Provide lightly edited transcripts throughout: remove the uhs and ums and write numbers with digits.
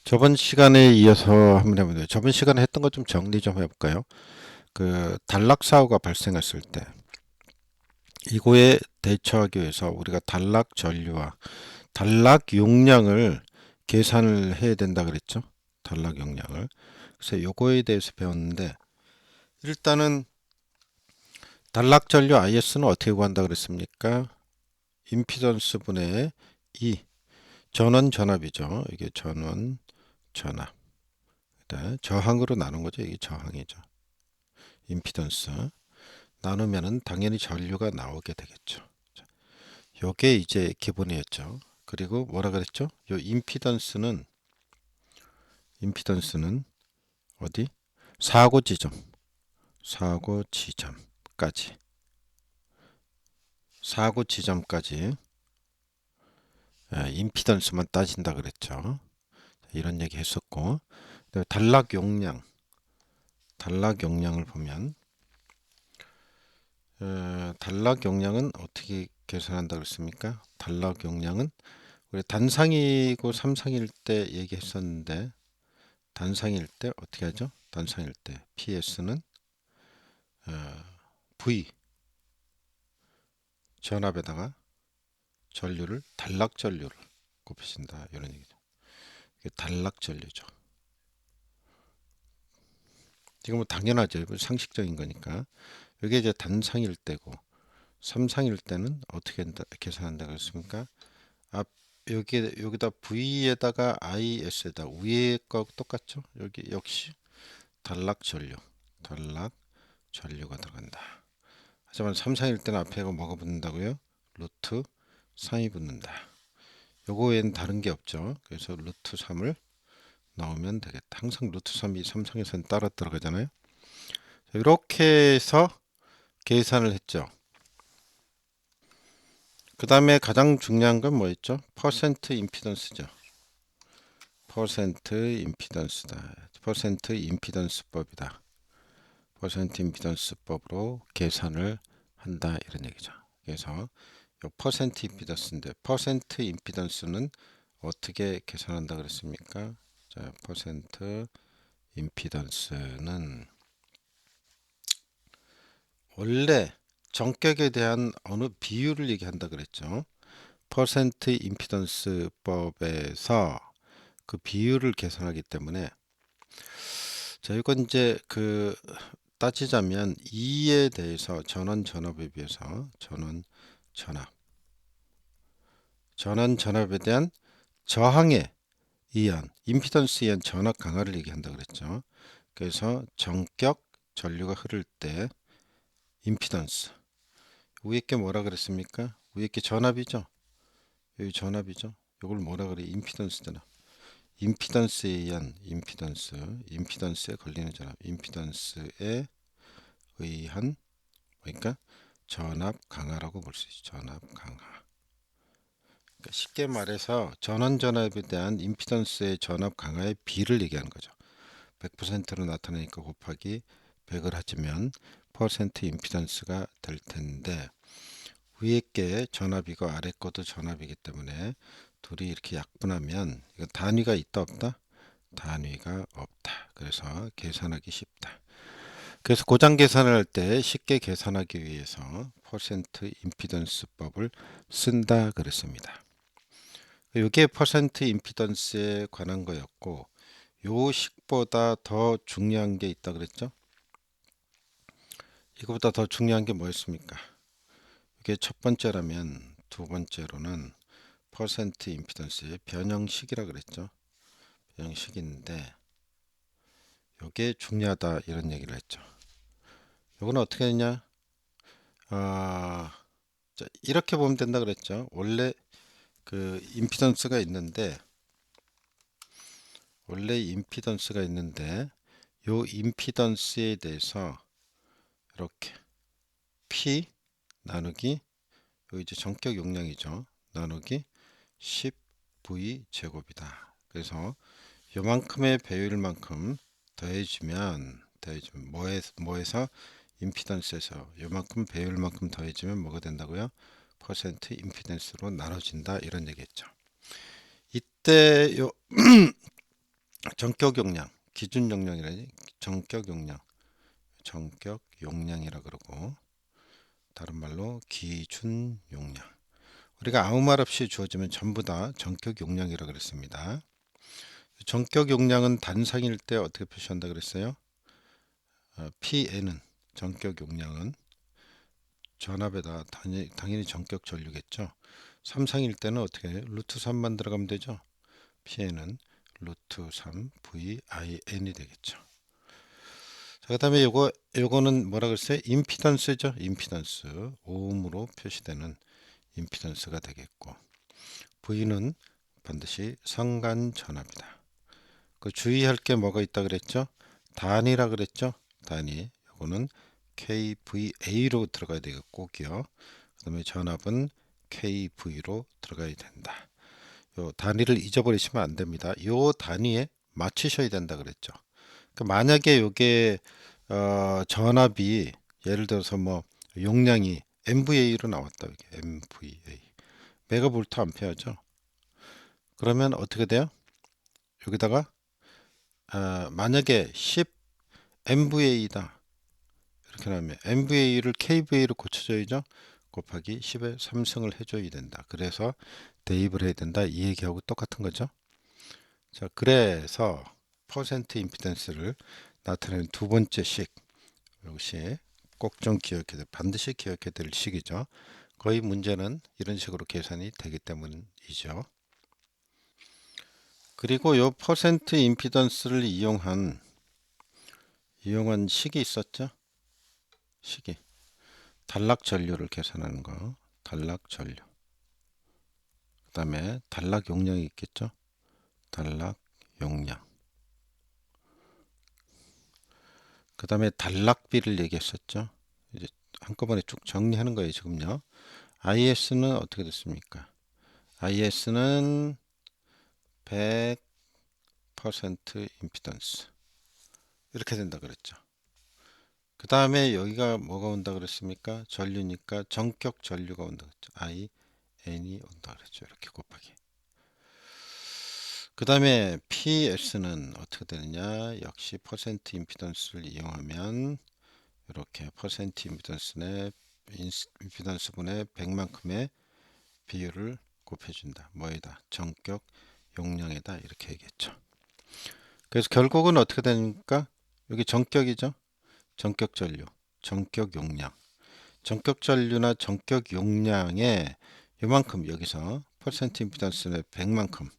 저번 시간에 이어서 한번 해보죠. 저번 시간에 했던 거 좀 정리 좀 해볼까요? 그 단락 사고가 발생했을 때 이거에 대처하기 위해서 우리가 단락 전류와 단락 용량을 계산을 해야 된다 그랬죠? 단락 용량을. 그래서 요거에 대해서 배웠는데 일단은 단락 전류 IS는 어떻게 구한다 그랬습니까? 임피던스 분의 E 전원 전압이죠. 이게 전원 전압. 저항으로 나눈 거죠. 이게 저항이죠. 임피던스 나누면은 당연히 전류가 나오게 되겠죠. 요게 이제 기본이었죠. 그리고 뭐라 그랬죠? 요 임피던스는 어디? 사고 지점. 사고 지점까지. 사고 지점까지 임피던스만 따진다 그랬죠. 이런 얘기 했었고. 단락 용량을 보면 단락 용량은 어떻게 계산한다 그랬습니까? 단락 용량은 우리 단상이고 삼상일 때 얘기했었는데 단상일 때 어떻게 하죠? 단상일 때 PS는 V 전압에다가 전류를 단락 전류를 곱하신다 이런 얘기죠. 이게 단락 전류죠. 지금 뭐 당연하죠. 상식적인 거니까. 이게 이제 단상일 때고 삼상일 때는 어떻게 계산한다 그랬습니까? 앞 여기다 V에다가 IS에다 위에 거 똑같죠? 여기 역시 단락 전류가 들어간다. 하지만 삼상일 때는 앞에 이거 뭐가 붙는다고요? 루트 3이 붙는다. 요거 외엔 다른 게 없죠. 그래서 루트 3을 넣으면 되겠다. 항상 루트 3이 삼상에서는 따라 들어가잖아요. 이렇게 해서 계산을 했죠. 그 다음에 가장 중요한 건 뭐였죠? 퍼센트 임피던스죠. 퍼센트 임피던스다. 퍼센트 임피던스법이다. 퍼센트 임피던스법으로 계산을 한다 이런 얘기죠. 그래서 요 퍼센트 임피던스인데 퍼센트 임피던스는 어떻게 계산한다 그랬습니까? 자, 퍼센트 임피던스는 원래 전격에 대한 어느 비율을 얘기한다 그랬죠. 퍼센트 임피던스법에서 그 비율을 계산하기 때문에 자, 이건 이제 따지자면 2에 대해서 전원 전압에 비해서 전원 전압에 대한 저항에 의한 임피던스에 의한 전압 강화를 얘기한다 그랬죠. 그래서 전격 전류가 흐를 때 임피던스 위에 게 뭐라 그랬습니까? 위에 게 전압이죠. 여기 전압이죠. 이걸 뭐라 그래? 임피던스잖아. 임피던스에 의한 임피던스에 걸리는 전압, 임피던스에 의한 그러니까 전압 강화라고 볼 수 있죠. 전압 강화. 그러니까 쉽게 말해서 전원 전압에 대한 임피던스의 전압 강화의 비를 얘기하는 거죠. 100%로 나타나니까 곱하기 100을 하시면 퍼센트 임피던스가 될 텐데 위에 게 전압이고 아래 것도 전압이기 때문에 둘이 이렇게 약분하면 이거 단위가 있다 없다? 단위가 없다. 그래서 계산하기 쉽다. 그래서 고장 계산을 할 때 쉽게 계산하기 위해서 퍼센트 임피던스법을 쓴다 그랬습니다. 이게 퍼센트 임피던스에 관한 거였고 요 식보다 더 중요한 게 있다 그랬죠? 이거보다 더 중요한 게 뭐였습니까? 이게 첫 번째라면 두 번째로는 퍼센트 임피던스의 변형식이라 그랬죠. 변형식인데 이게 중요하다 이런 얘기를 했죠. 이거는 어떻게 했냐? 자, 이렇게 보면 된다 그랬죠. 원래 임피던스가 있는데 요 임피던스에 대해서 이렇게 P 나누기 요 이제 전격 용량이죠. 나누기 10V 제곱이다. 그래서 요만큼의 배율만큼 더해주면 뭐에서 임피던스에서 요만큼 배율만큼 더해주면 뭐가 된다고요? 퍼센트 임피던스로 나눠진다 이런 얘기했죠. 이때 전격 용량, 기준 용량이라니 전격 용량, 전격 용량이라 그러고 다른 말로 기준 용량. 우리가 아무 말 없이 주어지면 전부 다 전격 용량이라 그랬습니다. 전격 용량은 단상일 때 어떻게 표시한다 그랬어요? PN은 전격 용량은 전압에다 당연히 전격 전류겠죠. 삼상일 때는 어떻게 해요? 루트 3만 들어가면 되죠. PN은 루트 3 VIN이 되겠죠. 자, 그다음에 요거는 뭐라 그랬어요? 임피던스죠. 임피던스. 오음으로 표시되는 임피던스가 되겠고, V는 반드시 상간 전압이다. 그 주의할 게 뭐가 있다 그랬죠? 단위라 그랬죠? 단위. 요거는 KVA로 들어가야 되겠고, 꼭이요. 그다음에 전압은 KV로 들어가야 된다. 요 단위를 잊어버리시면 안 됩니다. 요 단위에 맞추셔야 된다 그랬죠. 그러니까 만약에 요게 전압이 예를 들어서 뭐 용량이 MVA로 나왔다. 이게 MVA. 메가볼트 암페어죠. 그러면 어떻게 돼요? 여기다가 만약에 10 MVA다. 이렇게 나오면 MVA를 KVA로 고쳐줘야죠. 곱하기 10의 3승을 해줘야 된다. 그래서 대입을 해야 된다. 이 얘기하고 똑같은 거죠. 자, 그래서 퍼센트 임피던스를 나타내는 두 번째 식, 이것이 꼭 좀 반드시 기억해야 될 식이죠. 거의 문제는 이런 식으로 계산이 되기 때문이죠. 그리고 요 퍼센트 임피던스를 이용한 식이 있었죠. 식이 단락 전류를 계산하는 거, 단락 전류. 그 다음에 단락 용량이 있겠죠. 단락 용량. 그 다음에 단락비를 얘기했었죠. 이제 한꺼번에 쭉 정리하는 거예요, 지금요. IS는 어떻게 됐습니까? IS는 100% 임피던스. 이렇게 된다 그랬죠. 그 다음에 여기가 뭐가 온다 그랬습니까? 전류니까 전격 전류가 온다 그랬죠. IN이 온다 그랬죠. 이렇게 곱하기. 그 다음에 PS는 어떻게 되느냐? 역시 퍼센트 임피던스를 이용하면 이렇게 퍼센트 임피던스분의 100만큼의 비율을 곱해준다. 뭐에다? 전격 용량에다 이렇게 얘기했죠. 그래서 결국은 어떻게 되니까 여기 전격이죠. 전격 전류, 전격 용량. 전격 전류나 전격 용량에 요만큼 여기서 퍼센트 임피던스의 100만큼의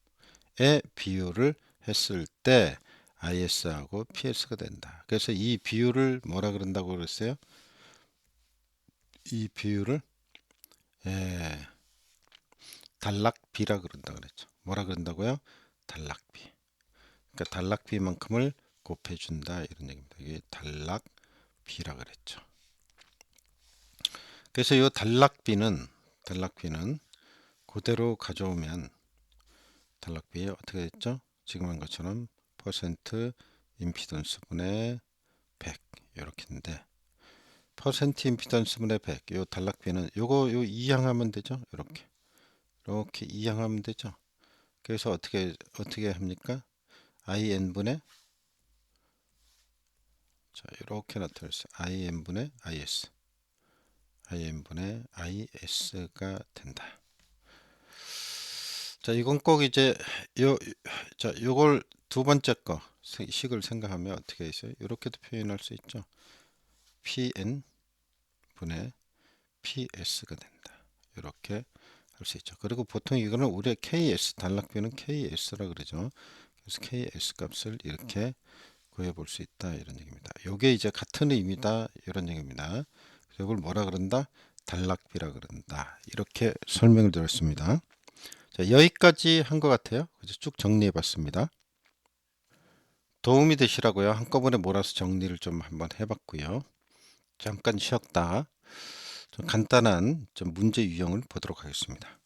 비율을 했을 때 IS하고 PS가 된다. 그래서 이 비율을 뭐라 그런다고 그랬어요? 이 비율을 단락비라 그런다 그랬죠. 뭐라 그런다고요? 단락비. 그러니까 단락비만큼을 곱해준다 이런 얘기입니다. 이게 단락비라 그랬죠. 그래서 이 단락비는 그대로 가져오면 단락비 어떻게 됐죠? 지금 한 것처럼 퍼센트 임피던스 분의 100 이렇게인데 퍼센트 임피던스 분의 100 요 단락비는 요 이항하면 되죠. 이렇게 이항하면 되죠. 그래서 어떻게 합니까? IN분의 자 이렇게 나타냈어요. IN분의 IS가 된다. 자 이건 꼭 이제 요걸 두 번째 거 식을 생각하면 어떻게 있어요? 이렇게도 표현할 수 있죠. PN 분의 PS가 된다. 이렇게 할 수 있죠. 그리고 보통 이거는 우리의 KS 단락비는 KS라 그러죠. 그래서 KS 값을 이렇게 구해 볼 수 있다 이런 얘기입니다. 요게 이제 같은 의미다 이런 얘기입니다. 이걸 뭐라 그런다? 단락비라 그런다. 이렇게 설명을 드렸습니다. 자, 여기까지 한 것 같아요. 그래서 쭉 정리해 봤습니다. 도움이 되시라고요. 한꺼번에 몰아서 정리를 좀 한번 해봤고요. 잠깐 쉬었다 좀 간단한 좀 문제 유형을 보도록 하겠습니다.